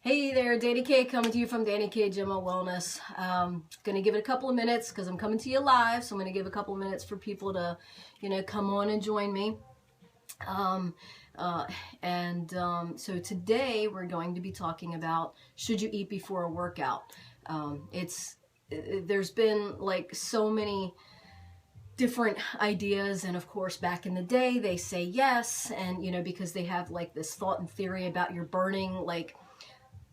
Hey there, Dani K coming to you from Dani K Gym and Wellness. Gonna give it a couple of minutes because I'm coming to you live, so I'm gonna give a couple of minutes for people to, come on and join me. So today we're going to be talking about should you eat before a workout. There's been like so many different ideas, and of course back in the day they say yes, and because they have like this thought and theory about your burning like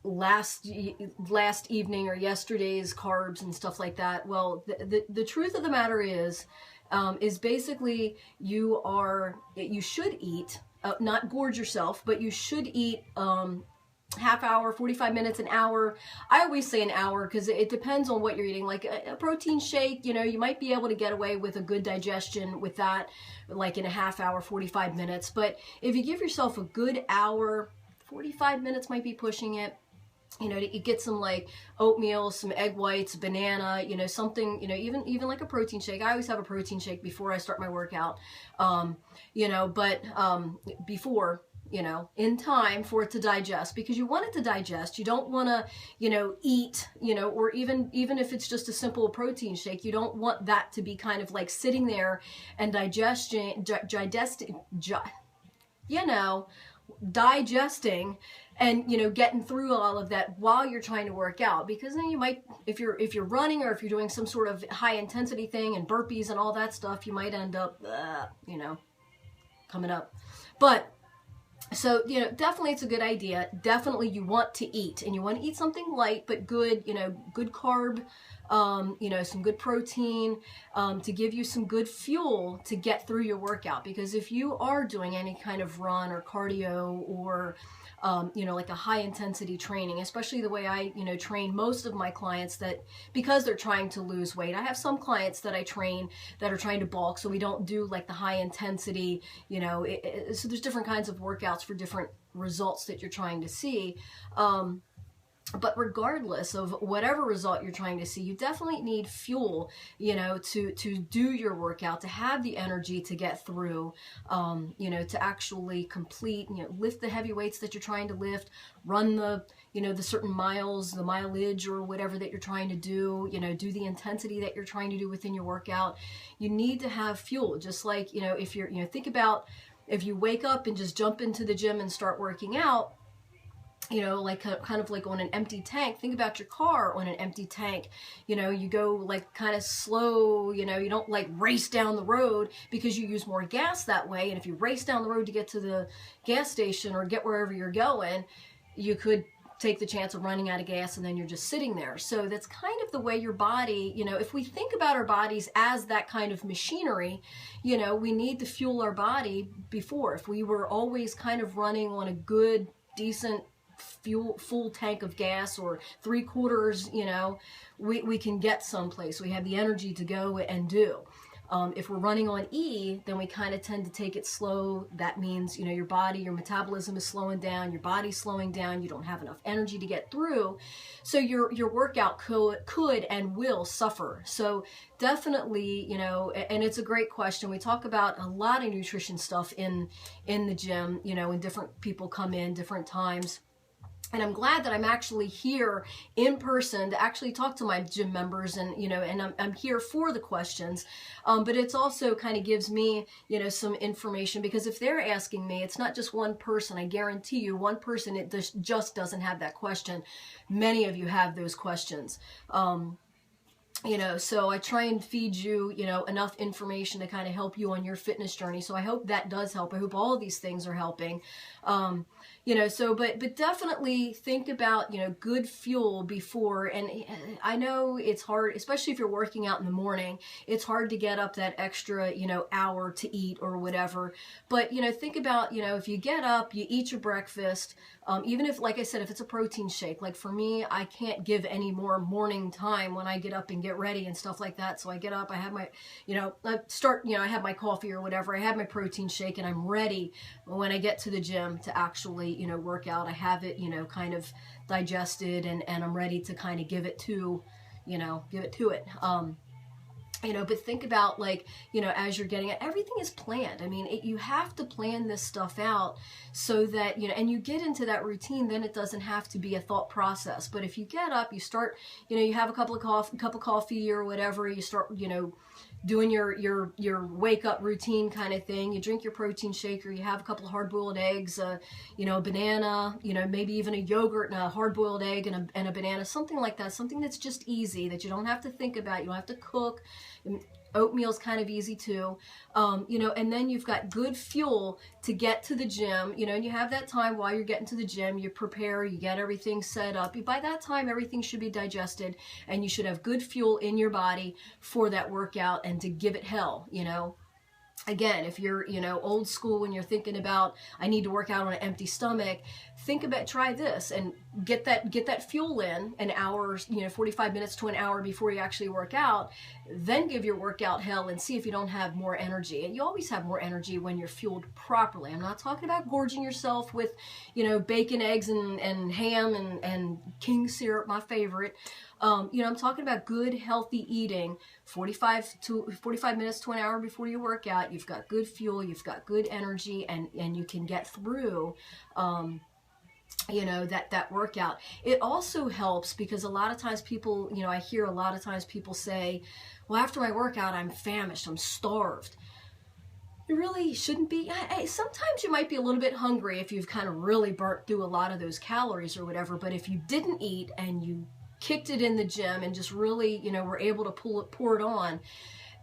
last evening or yesterday's carbs and stuff like that. Well, the truth of the matter is basically you should eat, not gorge yourself, but you should eat half hour, 45 minutes, an hour. I always say an hour because it depends on what you're eating. Like a protein shake, you might be able to get away with a good digestion with that, like in a half hour, 45 minutes. But if you give yourself a good hour, 45 minutes might be pushing it. To get some like oatmeal, some egg whites, banana, something, even like a protein shake. I always have a protein shake before I start my workout, before, in time for it to digest, because you want it to digest. You don't want to, eat, or even if it's just a simple protein shake, you don't want that to be kind of like sitting there and digesting, and getting through all of that while you're trying to work out, because then you might, if you're running or if you're doing some sort of high intensity thing and burpees and all that stuff, you might end up coming up. But so, definitely it's a good idea. Definitely you want to eat, and you want to eat something light but good, good carb, some good protein, to give you some good fuel to get through your workout. Because if you are doing any kind of run or cardio or like a high intensity training, especially the way I, train most of my clients, that because they're trying to lose weight. I have some clients that I train that are trying to bulk, so we don't do like the high intensity, so there's different kinds of workouts for different results that you're trying to see. But regardless of whatever result you're trying to see, you definitely need fuel, to do your workout, to have the energy to get through, to actually complete, lift the heavy weights that you're trying to lift, run the, the certain miles, the mileage or whatever that you're trying to do, do the intensity that you're trying to do within your workout. You need to have fuel. Just like, if you're, think about if you wake up and just jump into the gym and start working out, like kind of like on an empty tank. Think about your car on an empty tank. You go like kind of slow, you don't like race down the road because you use more gas that way. And if you race down the road to get to the gas station or get wherever you're going, you could take the chance of running out of gas and then you're just sitting there. So that's kind of the way your body, if we think about our bodies as that kind of machinery, we need to fuel our body before. If we were always kind of running on a good, decent, full tank of gas or 3/4, we can get someplace. We have the energy to go and do. If we're running on E, then we kind of tend to take it slow. That means, your body, your metabolism is slowing down, your body's slowing down, you don't have enough energy to get through. So your workout could and will suffer. So definitely, and it's a great question. We talk about a lot of nutrition stuff in the gym, when different people come in different times. And I'm glad that I'm actually here in person to actually talk to my gym members, and and I'm here for the questions. But it's also kind of gives me some information, because if they're asking me, it's not just one person. I guarantee you, one person it just doesn't have that question. Many of you have those questions. So I try and feed you, enough information to kind of help you on your fitness journey. So I hope that does help. I hope all of these things are helping. But definitely think about, good fuel before. And I know it's hard, especially if you're working out in the morning, it's hard to get up that extra, hour to eat or whatever. But, think about, if you get up, you eat your breakfast, even if, like I said, if it's a protein shake, like for me, I can't give any more morning time when I get up and get ready and stuff like that. So I get up, I have my, I have my coffee or whatever, I have my protein shake, and I'm ready when I get to the gym to actually, work out. I have it, kind of digested, and I'm ready to kind of give it to it. But think about, like, as you're getting it, everything is planned. I mean, you have to plan this stuff out so that, and you get into that routine, then it doesn't have to be a thought process. But if you get up, you start, you have a cup of coffee or whatever, you start, doing your wake up routine kind of thing. You drink your protein shake, or you have a couple of hard boiled eggs, a banana, maybe even a yogurt and a hard boiled egg and a banana, something like that. Something that's just easy, that you don't have to think about. You don't have to cook. Oatmeal's kind of easy too, and then you've got good fuel to get to the gym, and you have that time while you're getting to the gym, you prepare, you get everything set up. By that time, everything should be digested, and you should have good fuel in your body for that workout and to give it hell, Again, if you're, old school and you're thinking about, I need to work out on an empty stomach, try this and get that fuel in an hour, 45 minutes to an hour before you actually work out. Then give your workout hell and see if you don't have more energy. And you always have more energy when you're fueled properly. I'm not talking about gorging yourself with, bacon, eggs, and ham and king syrup, my favorite. I'm talking about good, healthy eating, 45 minutes to an hour before you work out. You've got good fuel, you've got good energy, and you can get through, that workout. It also helps because a lot of times people, I hear a lot of times people say, well, after my workout, I'm famished, I'm starved. You really shouldn't be. Sometimes you might be a little bit hungry if you've kind of really burnt through a lot of those calories or whatever, but if you didn't eat and you kicked it in the gym and just really, were able to pour it on,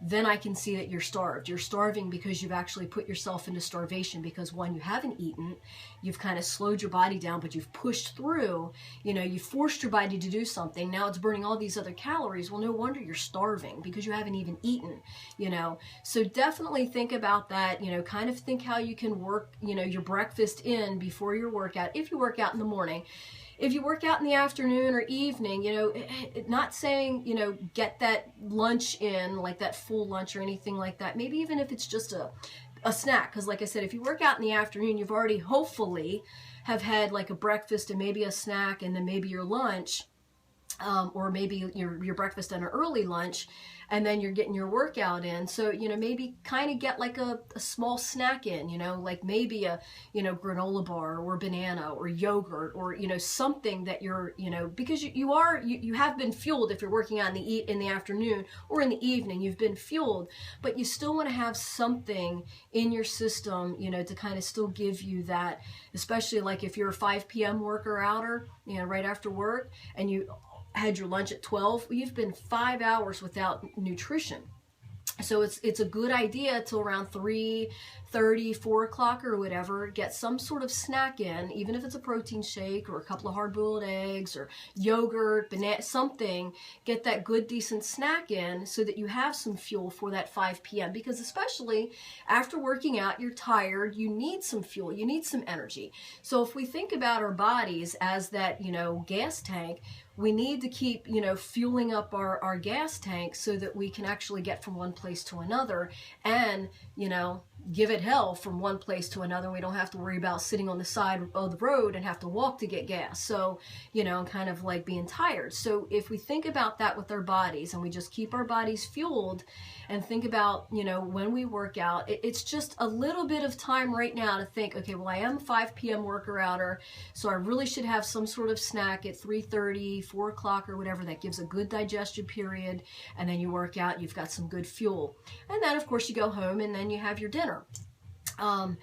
then I can see that you're starved. You're starving because you've actually put yourself into starvation, because one, you haven't eaten, you've kind of slowed your body down, but you've pushed through, you forced your body to do something. Now it's burning all these other calories. Well, no wonder you're starving, because you haven't even eaten, So definitely think about that, kind of think how you can work, your breakfast in before your workout. If you work out in the morning, if you work out in the afternoon or evening, not saying, get that lunch in, like that full lunch or anything like that. Maybe even if it's just a snack. Because like I said, if you work out in the afternoon, you've already hopefully have had like a breakfast and maybe a snack and then maybe your lunch, or maybe your breakfast and an early lunch, and then you're getting your workout in. So, maybe kind of get like a small snack in, like maybe a, granola bar or banana or yogurt or, something that you're, because you have been fueled. If you're working out in the afternoon or in the evening, you've been fueled, but you still want to have something in your system, to kind of still give you that, especially like if you're a 5 p.m. worker outer, right after work, and you had your lunch at 12, you've been 5 hours without nutrition. So it's a good idea till around 3:30, 4 o'clock or whatever, get some sort of snack in, even if it's a protein shake or a couple of hard-boiled eggs or yogurt, banana, something. Get that good, decent snack in so that you have some fuel for that 5 p.m. Because especially after working out, you're tired, you need some fuel, you need some energy. So if we think about our bodies as that, gas tank, we need to keep, fueling up our gas tank so that we can actually get from one place to another and, give it hell from one place to another. We don't have to worry about sitting on the side of the road and have to walk to get gas. So, kind of like being tired. So if we think about that with our bodies and we just keep our bodies fueled and think about, when we work out, it's just a little bit of time right now to think, okay, well, I am a 5 p.m. worker outer, so I really should have some sort of snack at 3:30, 4 o'clock or whatever. That gives a good digestion period. And then you work out, you've got some good fuel. And then, of course, you go home and then you have your dinner. Or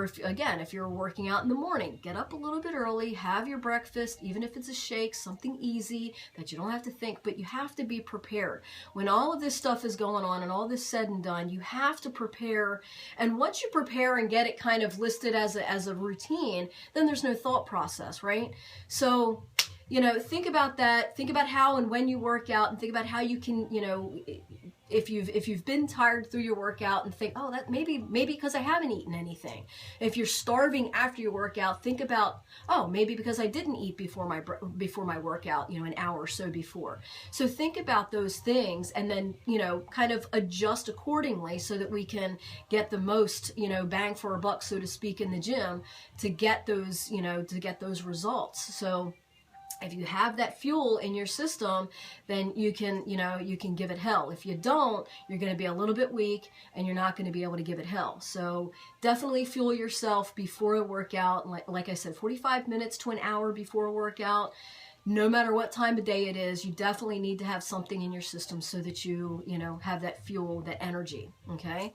if you're working out in the morning, get up a little bit early, have your breakfast, even if it's a shake, something easy that you don't have to think, but you have to be prepared. When all of this stuff is going on and all this said and done, you have to prepare. And once you prepare and get it kind of listed as a routine, then there's no thought process, right? So, think about that. Think about how and when you work out, and think about how you can, if you've been tired through your workout, and think, oh, that maybe because I haven't eaten anything. If you're starving after your workout, think about, oh, maybe because I didn't eat before my workout, an hour or so before. So think about those things, and then kind of adjust accordingly so that we can get the most bang for our buck, so to speak, in the gym to get those results. So If you have that fuel in your system, then you can, you can give it hell. If you don't, you're going to be a little bit weak and you're not going to be able to give it hell. So definitely fuel yourself before a workout. Like I said, 45 minutes to an hour before a workout. No matter what time of day it is, you definitely need to have something in your system so that you have that fuel, that energy, okay?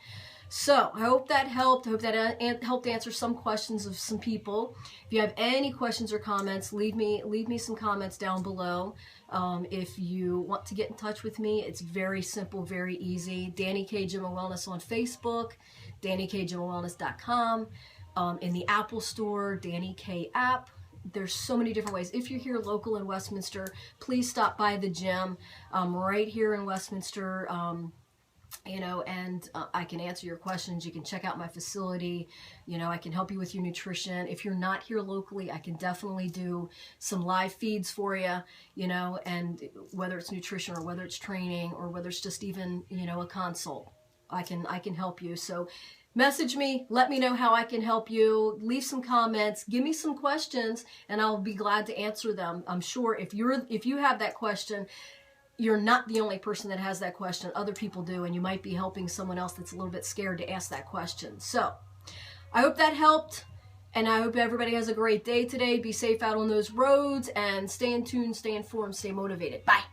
So I hope that helped. I hope that helped answer some questions of some people. If you have any questions or comments, leave me some comments down below. If you want to get in touch with me, it's very simple, very easy. Dani K Gym and Wellness on Facebook, DaniKGymandWellness.com. In the Apple Store, Dani K app. There's so many different ways. If you're here local in Westminster, please stop by the gym right here in Westminster. And I can answer your questions. You can check out my facility. I can help you with your nutrition. If you're not here locally, I can definitely do some live feeds for you, and whether it's nutrition or whether it's training or whether it's just even, a consult, I can help you. So message me, let me know how I can help you, leave some comments, give me some questions, and I'll be glad to answer them. I'm sure if you have that question, you're not the only person that has that question. Other people do, and you might be helping someone else that's a little bit scared to ask that question. So I hope that helped, and I hope everybody has a great day today. Be safe out on those roads, and stay in tune, stay informed, stay motivated. Bye.